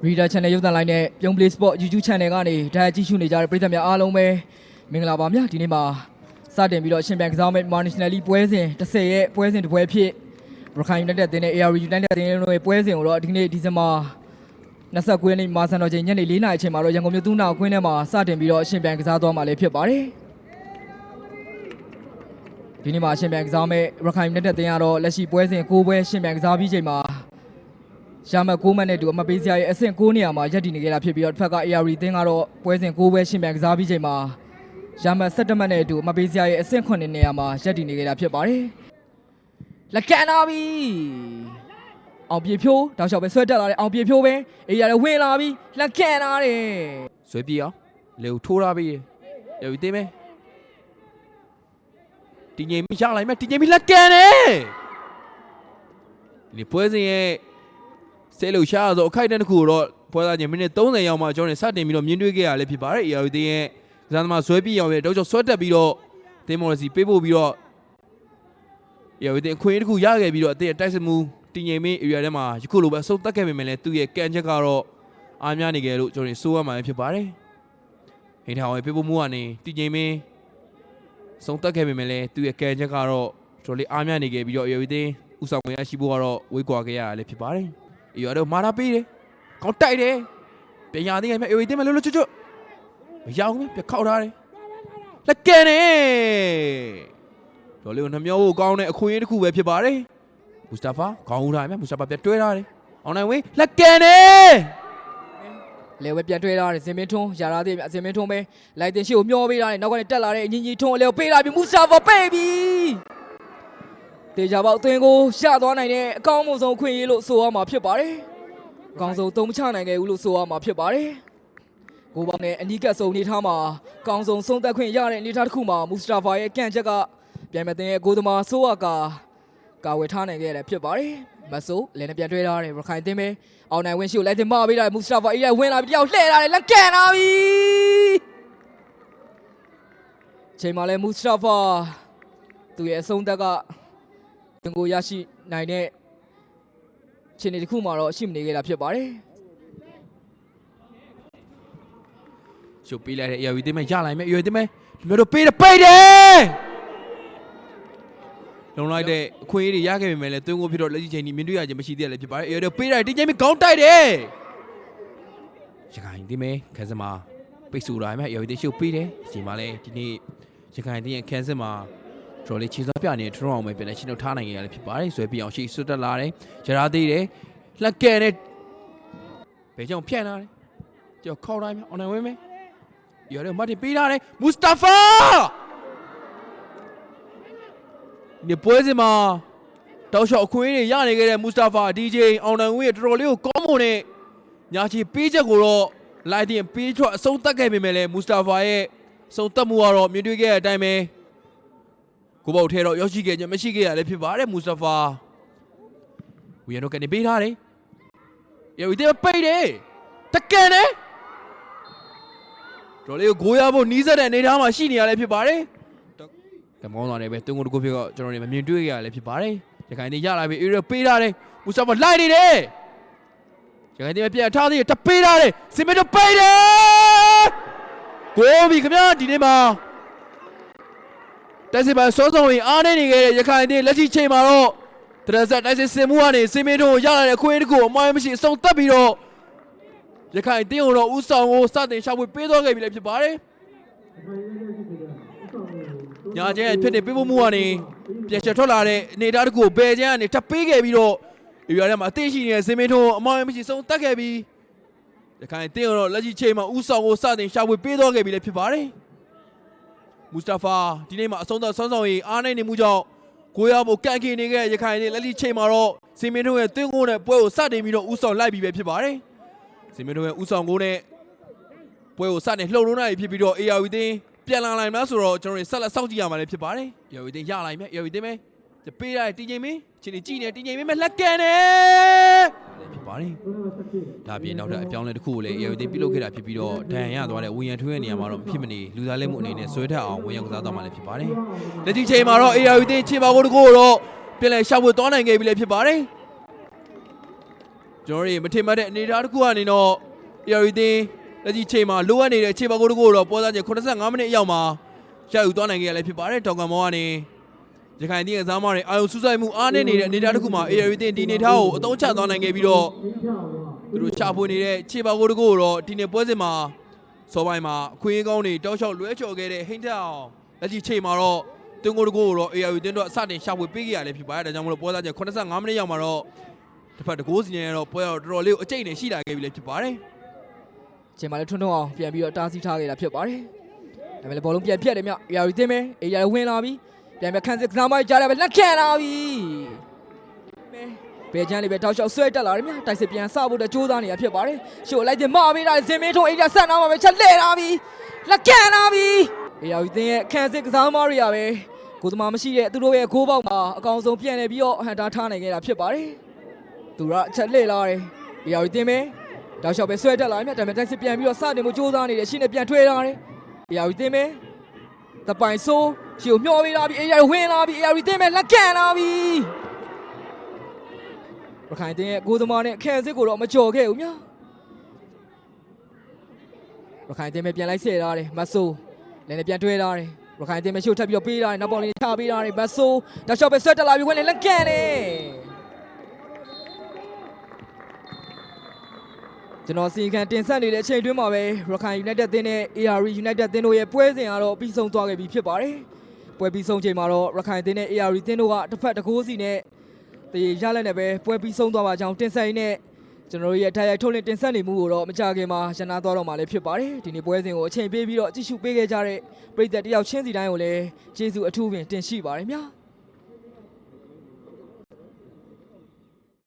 Reader Channel ရုပ်သံလိုင်းနဲ့ ပြုံး Play Sport YouTube Channel ကနေဒါကြည့်ရှုနေကြတဲ့ပရိသတ်များအားလုံးပဲမင်္ဂလာပါဗျာဒီနေ့မှာစတင်ပြီးတော့ရှင်ပြိုင်ကစားမယ့် National League ပွဲစဉ်10ရဲ့ပွဲစဉ်တစ်ပွဲဖြစ်ရခိုင် United တင်တဲ့ AR United တင်တို့ရဲ့ပွဲစဉ်ကိုတော့ဒီနေ့ဒီဇင်ဘာ29ရက်နေ့မှာစံတော်ချိန်ညနေ4:00နာရီအချိန်မှာတော့ရန်ကုန်မြို့သူနာကွင်းထဲမှာစတင်ပြီးတော့ရှင်ပြိုင်ကစားသွားမှာလည်းဖြစ်ပါတယ်ဒီနေ့မှာရှင်ပြိုင်ကစားမယ့်ရခိုင် United တင်ကတော့လက်ရှိပွဲစဉ်6ပွဲရှင်ပြိုင်ကစားပြီးချိန်မှာရှာမ9မှတ်နဲ့တူအမပေးစရာရဲ့အဆင့်9နေရာမှာရပ်တည်နေကြတာဖြစ်ပြီးတော့တစ်ဖက်က AR တင်းကတော့ပွဲစဉ်9ပွဲရှင်ပြိုင်ကစားပြီးချိန်မှာရှာမ17မှတ်နဲ့တူအမပေးစရာရဲ့အဆင့်9နေရာမှာရပ်တည်နေကြတာဖြစ်ပါတယ်လက်ကန်လာပြီအောင်ပြေဖြိုးတောက်လျှောက်ပဲဆွဲတက်လာတယ်အောင်ပြေဖြိုးပဲအေးရတယ်ဝင်လာပြီလက်ကန်လာတယ်ဆွဲပြေးအောင်လေထိုးထားပြီရုပ်သေးမယ်တင်ငိမ်မရလိုက်မယ်တင်ငိမ်မလက်ကန်တယ်ဒီပွဲစဉ်ရဲ့ဆဲလို့ရှားဆိုအခိုက်အတန့်တစ်ခုတော့ပွဲသားချင်းမိနစ်30ရောက်မှကျွန်တော်စတင်ပြီးတော့မြင်တွေ့ခဲ့ရလဲဖြစ်ပါတယ်။ AR တင်းရဲ့ကစားသမားဆွဲပြေးအောင်ရဲ့တောက်ချောဆွဲတက်ပြီးတော့တင်းမော်လစီပေးပို့ပြီးတော့ AR တင်းအခွင့်အရေးတစ်ခုရခဲ့ပြီးတော့အတင်းတိုက်စစ်မှုတင်ငိမ်မင်း area ထဲမှာယခုလိုပဲအဆုံးသတ်ခဲ့ပေမဲ့လည်းသူ့ရဲ့ကန်ချက်ကတော့အားများနေကြလို့ကျွန်တော်စိုးရမှာဖြစ်ပါတယ်။ဟိန်းထောင်ရဲ့ပေးပို့မှုကနေတင်ငိမ်မင်းဆုံးသတ်ခဲ့ပေမဲ့လည်းသူ့ရဲ့ကန်ချက်ကတော့တော်လေးအားများနေခဲ့ပြီးတော့ AR တင်းဥဆောင်ဝင်ရရှိဖို့ကတော့ဝေးကွာခဲ့ရလဲဖြစ်ပါတယ်။ AR တော့မာတာပေးတယ်။ကောင်းတိုက်တယ်။ပြန်ရသေးတယ်မြ AR တင်းမလို့လို့ချွတ်ချွတ်မရောက်ဘူးပြခောက်ထားတယ်။လက်ကန်နေတော်လေးကိုနှမျောဖို့ကောင်းတဲ့အခွင့်အရေးတစ်ခုပဲဖြစ်ပါတယ်။မူစတာဖာခေါင်းဦးထားတယ်မြမူစတာဖာပြန်တွဲထားတယ်။အောင်နိုင်ဝင်းလက်ကန်နေလေဝဲပြန်တွဲထားတယ်ဇင်မင်းထွန်းရာလာသေးမြဇင်မင်းထွန်းပဲလိုက်တင်ရှိကိုမျောပေးထားတယ်နောက်ကနေတက်လာတဲ့အညီညီထွန်းအလေကိုပေးလာပြီမူစတာဖာပေးပြီတေချာပေါက်အသွင်ကိုရသွားနိုင်တဲ့အကောင်းဆုံးခွင့်ရေးလို့ဆိုရမှာဖြစ်ပါတယ်။အကောင်းဆုံးသုံးမချနိုင်ခဲ့ဘူးလို့ဆိုရမှာဖြစ်ပါတယ်။ကိုပေါင်းနဲ့အနီးကပ်ဆုံးအနေထားမှာအကောင်းဆုံးဆုံးသက်ခွင့်ရတဲ့အနေထားတစ်ခုမှာမူစတာဖာရဲ့ကန့်ချက်ကပြန်မတင်ရဲ့ကိုသမားဆိုးရကာဝယ်ထားနိုင်ခဲ့တယ်ဖြစ်ပါတယ်။မဆိုးလည်းနဲ့ပြန်တွဲထားတယ်ရခိုင်တင်းပဲအောင်နိုင်ဝင်းရှိကိုလိုက်တင်မပေးတာမူစတာဖာအေးလိုက်ဝင်လာပြီးတယောက်လှည့်လာတယ်လက်ကန်လာပြီ။ချိန်မှာလဲမူစတာဖာသူရဲ့အဆုံးသက်ကကိုရရှိနိုင်တဲ့ခြေနေတစ်ခုမှာတော့ရှိမနေခဲ့တာဖြစ်ပါတယ်ရှုပ်ပေးလိုက်တဲ့ AR တင်းမဲ့ရလိုက်မယ် AR တင်းမဲ့ဒီမျိုးတော့ပေးတယ်ပိတ်တယ်လုံလိုက်တဲ့အခွင့်အရေးတွေရခဲ့ပေမဲ့လည်းသွင်းကိုဖြစ်တော့လက်ရှိချိန်ဒီမြင်တွေ့ရခြင်းမရှိသေးတယ်လည်းဖြစ်ပါတယ် AR တော့ပေးတယ်တင်းချင်းမကောင်းတိုက်တယ်ရခိုင်တင်းမဲ့ခန်းစမှာပိတ်ဆို့လာမယ် AR တင်းရှုပ်ပေးတယ်ဒီချိန်မှာလည်းဒီနေ့ရခိုင်တင်းရဲ့ခန်းစမှာတော်လေးခြေစောပြနေတဲ့ထရုံအောင်ပဲပြန်လဲရှင်းတော့ထားနိုင်ကြရလဲဖြစ်ပါတယ်ဆွဲပြအောင်ရှိစွတ်တက်လာတယ်ကြရာသေးတယ်လက်ကဲနဲ့ဘယ်ကြောင့်ဖြန့်လာတယ်ကြောက်ခေါက်တိုင်းမှာအောင်နိုင်ဝင်းမယ်ရော်ရမတ်ပေးထားတယ်မူစတာဖာဒီပွဲစဉ်မှာတောက်လျှောက်အခွင့်အရေးရနေခဲ့တဲ့မူစတာဖာဒီဂျေအောင်နိုင်ဝင်းရဲ့တော်တော်လေးကိုကောင်းမွန်တဲ့ညာချီပေးချက်ကိုတော့လိုက်တင်ပေးထွက်အဆုံးသတ်ခဲ့ပေမဲ့လည်းမူစတာဖာရဲ့ဆုံးသတ်မှုကတော့မြင်တွေ့ခဲ့တဲ့အတိုင်းပဲကိုဘောက်ထဲတော့ရောက်ရှိခဲ့ခြင်းမရှိခဲ့ရလည်းဖြစ်ပါတယ်မူစတာဖာဝီယန်တို့ကနေပေးထားတယ်။ရော်ဒီပိတ်တယ်တကန်တယ်တော်လေးကိုဂိုးရဖို့နီးစက်တဲ့အနေထားမှာရှိနေရလည်းဖြစ်ပါတယ်။ကမောင်းသွားတယ်ပဲတုံးကိုတကူဖြစ်တော့ကျွန်တော်တွေမမြင်တွေ့ခဲ့ရလည်းဖြစ်ပါတယ်။ရခိုင်နေရလာပြီအေးရပေးထားတယ်မူစတာဖာလိုက်နေတယ်ရခိုင်နေပြန်ထားသေးတယ်တပေးထားတယ်စင်မတို့ပိတ်တယ်ဂိုးပြီခင်ဗျာဒီနေ့မှာတိုက်စစ်ပန်စောစောဝင်အားနေခဲ့တဲ့ရခိုင်တင်းလက်ရှိချိန်မှာတော့တရဇက်တိုက်စစ်စင်မှုကနေစင်မင်းတို့ရလာတဲ့အခွင့်အရေးတစ်ခုအမှန်မရှိအဆုံးသတ်ပြီးတော့ရခိုင်တင်းကိုတော့ဥဆောင်ကိုစတင်ရှာဖွေပေးသွားခဲ့ပြီလည်းဖြစ်ပါတယ်။ညာကျဲဖြစ်နေပေးဖို့မှုကနေပြန်ချက်ထွက်လာတဲ့အနေအထားတစ်ခုကိုဘယ်ကျန်းကနေထပ်ပေးခဲ့ပြီးတော့အရွာထဲမှာအသိရှိနေတဲ့စင်မင်းတို့အမှန်မရှိဆုံးသတ်ခဲ့ပြီးရခိုင်တင်းကိုတော့လက်ရှိချိန်မှာဥဆောင်ကိုစတင်ရှာဖွေပေးသွားခဲ့ပြီလည်းဖြစ်ပါတယ်။မူစတာဖာဒီနေ့မှာအဆုံးသတ်ဆွမ်းဆောင်ရေးအားနိုင်နေမှုကြောင့်ကိုရဖို့ကန်ခင်နေခဲ့ရခိုင်နဲ့လက်ရှိချိန်မှာတော့စင်မင်းတို့ရဲ့တွင်းကိုနဲ့ပွဲကိုစတင်ပြီးတော့ဥဆောင်လိုက်ပြီးပဲဖြစ်ပါတယ်။စင်မင်းတို့ရဲ့ဥဆောင်ကိုနဲ့ပွဲကိုစတင်လှုပ်လုံးနိုင်ဖြစ်ပြီးတော့ AR တင်းပြန်လာနိုင်မလားဆိုတော့ကျွန်တော်တို့ဆက်လက်စောင့်ကြည့်ရမှာလည်းဖြစ်ပါတယ်။ AR တင်းရလိုက်မယ် AR တင်းပဲပေးရတယ်တင်ချိန်မင်းချင်းနေကြည့်နေတင်ချိန်မင်းလက်ကန်နေဖြစ်ပါတယ်။ဒါပြင်နောက်ထပ်အပြောင်းလဲတစ်ခုကိုလည်း AR တင်းပြုလုပ်ခဲ့တာဖြစ်ပြီးတော့ဒဏ်ရာရသွားတဲ့ဝီယန်ထွေးရဲ့နေရာမှာတော့ဖြစ်မနေလူသားလက်မှုအနေနဲ့ဆွဲထက်အောင်ဝီယန်ကစားသွားမှလည်းဖြစ်ပါတယ်။လက်ရှိချိန်မှာတော့ AR တင်းခြေပါကိုတကူတော့ပြန်လဲရှောက်ဖို့သွားနိုင်ခဲ့ပြီလည်းဖြစ်ပါတယ်။ ကျွန်တော်တို့မထင်မှတ်တဲ့အနေအထားတစ်ခုကနေတော့ AR အသင်းလက်ရှိချိန်မှာလိုအပ်နေတဲ့ခြေပါကိုတကူတော့ပေါ်သားချင်း85မိနစ်အရောက်မှာရယူသွားနိုင်ခဲ့ရလဲဖြစ်ပါတယ်တောင်ကံမောကနေရခိုင်ပြည်ကစားမတွေအာယုံစူးစိုက်မှုအားနည်းနေတဲ့အနေအထားတစ်ခုမှာ AR အသင်းဒီအနေအထားကိုအသုံးချသွားနိုင်ခဲ့ပြီးတော့သူတို့ချဖွေနေတဲ့ခြေပါကိုတကူတော့ဒီနေ့ပွဲစဉ်မှာစောပိုင်းမှာအခွင့်အရေးကောင်းတွေတောက်လျှောက်လွဲချော်ခဲ့တဲ့ဟိန်းထအောင်လက်ရှိချိန်မှာတော့တွင်းကိုတကူတော့ AR အသင်းတို့အစတင်ရှာဖွေပေးခဲ့ရလဲဖြစ်ပါတယ်ဒါကြောင့်မလို့ပွဲသားချင်း85မိနစ်ရောက်မှာတော့တစ်ဖက်တကူစီနေတော့ပွဲတော့တော်တော်လေးကိုအကျိတ်နဲ့ရှိလာခဲ့ပြီလေဖြစ်ပါတယ်ချိန်မှာလည်းထွန်းထွန်းအောင်ပြန်ပြီးတော့တားဆီးထားခဲ့တာဖြစ်ပါတယ်ဒါပေမဲ့ဘောလုံးပြန်ပြတ်တယ်မြအေယာရီတင်မယ်အေယာရီဝင်လာပြီပြန်ပြီးခန်းစစ်ကစားမကြားတယ်ပဲလက်ခံလာပြီဘယ်ချမ်းလေးပဲတောက်လျှောက်ဆွဲတက်လာတယ်မြတိုက်စစ်ပြန်စဖို့တော့ကြိုးစားနေတာဖြစ်ပါတယ်ရှို့လိုက်တယ်မပေးတာဇင်မင်းထုံးအေယာဆက်နာမှာပဲချက်လဲလာပြီလက်ခံလာပြီအေယာရီတင်ရဲ့ခန်းစစ်ကစားမတွေရပဲကိုသမားမရှိတဲ့သူတို့ရဲ့ဂိုးပေါက်မှာအကောင်ဆုံးပြန်နေပြီးတော့ဟန်တာထားနိုင်ခဲ့တာဖြစ်ပါတယ်သူကအချက်လဲလာတယ်အေယာရီတင်မယ်တောက်လျှောက်ပဲဆွဲတက်လာတယ်မြဒါပေမဲ့တိုက်စစ်ပြန်ပြီးတော့စတင်မှုကြိုးစားနေတယ်ရှင်းနဲ့ပြန်ထွေးလာတယ်အေယာရီတင်မယ်တပိုင်ဆိုးရှီကိုမျောပေးလာပြီအေယာရီဝင်လာပြီအေယာရီတင်မယ်လက်ခံလာပြီရခိုင်တင်ရဲ့ကိုသမားနဲ့ခဲစစ်ကိုတော့မကြော်ခဲ့ဘူးမြရခိုင်တင်မယ်ပြန်လိုက်ဆဲလာတယ်မတ်ဆိုးလည်းပြန်ထွေးလာတယ်ရခိုင်တင်မယ်ရှုပ်ထပ်ပြီးတော့ပေးလာတယ်နောက်ပေါင်လေးချပေးလာတယ်မတ်ဆိုးတောက်လျှောက်ပဲဆွဲတက်လာပြီဝင်လေလက်ခံတယ်ကျွန်တော်စီခံတင်ဆက်နေတဲ့အချိန်တွင်းမှာပဲရခိုင် United အသင်းနဲ့ AR United အသင်းတို့ရဲ့ပွဲစဉ်ကတော့ပြီးဆုံးသွားခဲ့ပြီဖြစ်ပါတယ်။ပွဲပြီးဆုံးချိန်မှာတော့ရခိုင်အသင်းနဲ့ AR အသင်းတို့ကတစ်ဖက်တစ်ကိုးစီနဲ့တည်ရလက်နဲ့ပဲပွဲပြီးဆုံးသွားပါကြောင်းတင်ဆက်ရင်းနဲ့ကျွန်တော်တို့ရဲ့ထားရိုက်ထုတ်လင်းတင်ဆက်နေမှုကိုတော့မကြခင်မှာရန်နာသွားတော့မှာလည်းဖြစ်ပါတယ်။ဒီနေ့ပွဲစဉ်ကိုအချိန်ပေးပြီးတော့ကြည့်ရှုပေးခဲ့ကြတဲ့ပရိသတ်တယောက်ချင်းစီတိုင်းကိုလည်းကျေးဇူးအထူးပင်တင်ရှိပါတယ်များ။